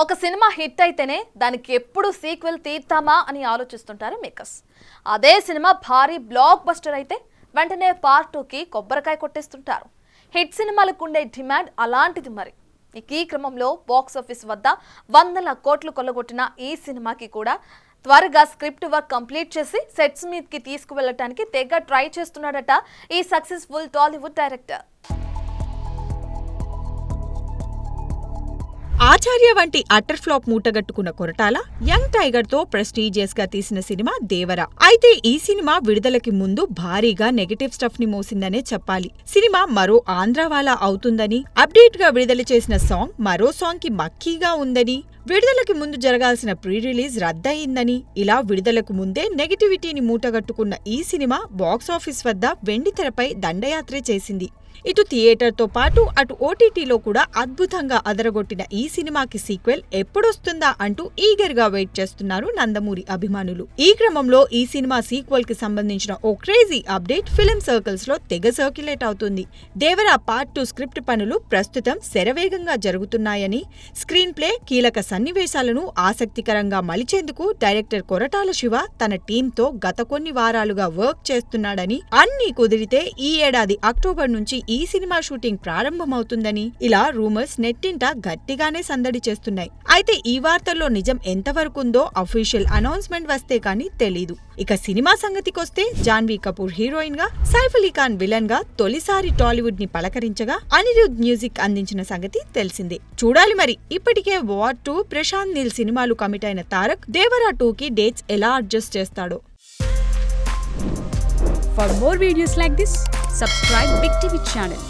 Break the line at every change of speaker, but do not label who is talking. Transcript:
ఒక cinema hit అయితేనే దానికి ఎప్పుడు సీక్వెల్ తీద్దామా అని ఆలోచిస్తుంటారు మేకర్స్. అదే సినిమా భారీ బ్లాక్ బస్టర్ అయితే వెంటనే పార్ట్ 2కి కొబ్బరికాయ కొట్టేస్తుంటారు. హిట్ సినిమాలకు ఉండే డిమాండ్ అలాంటిది మరి. ఈ క్రమంలో బాక్స్ ఆఫీస్ వద్ద వందల కోట్లు కొల్లగొట్టిన ఈ సినిమాకి కూడా త్వరగా స్క్రిప్ట్ వర్క్ కంప్లీట్ చేసి సెట్స్ మీదకి తీసుకువెళ్ళటానికి తెగ ట్రై చేస్తున్నాడట ఈ సక్సెస్ఫుల్ టాలీవుడ్ డైరెక్టర్.
ఆచార్య వంటి అటర్ ఫ్లాప్ మూటగట్టుకున్న కొరటాల యంగ్ టైగర్ తో ప్రెస్టీజియస్ గా తీసిన సినిమా దేవర. అయితే ఈ సినిమా విడుదలకి ముందు భారీగా నెగటివ్ స్టఫ్ ని మోసిందనే చెప్పాలి. సినిమా మరో ఆంధ్రావాలా అవుతుందని, అప్డేట్ గా విడుదల చేసిన సాంగ్ మరో సాంగ్ కి మక్కీగా ఉందని, విడుదలకి ముందు జరగాల్సిన ప్రీ రిలీజ్ రద్దయిందని, ఇలా విడుదలకు ముందే నెగటివిటీని మూటగట్టుకున్న ఈ సినిమా బాక్సాఫీస్ వద్ద వెండితెరపై దండయాత్రే చేసింది. ఇటు థియేటర్తో పాటు అటు ఓటీటీలో కూడా అద్భుతంగా అదరగొట్టిన ఈ సినిమాకి సీక్వెల్ ఎప్పుడొస్తుందా అంటూ ఈగర్ గా వెయిట్ చేస్తున్నారు నందమూరి అభిమానులు. ఈ క్రమంలో ఈ సినిమా సీక్వెల్ కి సంబంధించిన ఓ క్రేజీ అప్డేట్ ఫిలిం సర్కిల్స్ లో తెగ సర్క్యులేట్ అవుతుంది. దేవరా పార్ట్ 2 స్క్రిప్ట్ పనులు ప్రస్తుతం శరవేగంగా జరుగుతున్నాయని, స్క్రీన్ ప్లే, కీలక సన్నివేశాలను ఆసక్తికరంగా మలిచేందుకు డైరెక్టర్ కొరటాల శివ తన టీంతో గత కొన్ని వారాలుగా వర్క్ చేస్తున్నాడని, అన్నీ కుదిరితే ఈ ఏడాది అక్టోబర్ నుంచి ఈ సినిమా షూటింగ్ ప్రారంభమవుతుందని ఇలా రూమర్స్ నెట్టింట గట్టిగానే సందడి చేస్తున్నాయి. అయితే ఈ వార్తల్లో నిజం ఎంతవరకుందో అఫీషియల్ అనౌన్స్మెంట్ వస్తే కానీ తెలీదు. ఇక సినిమా సంగతికొస్తే జాన్వీ కపూర్ హీరోయిన్ గా, సైఫ్ అలీ ఖాన్ విలన్ గా తొలిసారి టాలీవుడ్ ని పలకరించగా అనిరుద్ మ్యూజిక్ అందించిన సంగతి తెలిసిందే. చూడాలి మరి. ఇప్పటికే వార్ 2, ప్రశాంత్ నీల్ సినిమాలు కమిట్ అయిన తారక్ దేవరా 2కి డేట్స్ ఎలా అడ్జస్ట్ చేస్తాడో.
For more videos like this, subscribe Big TV channel.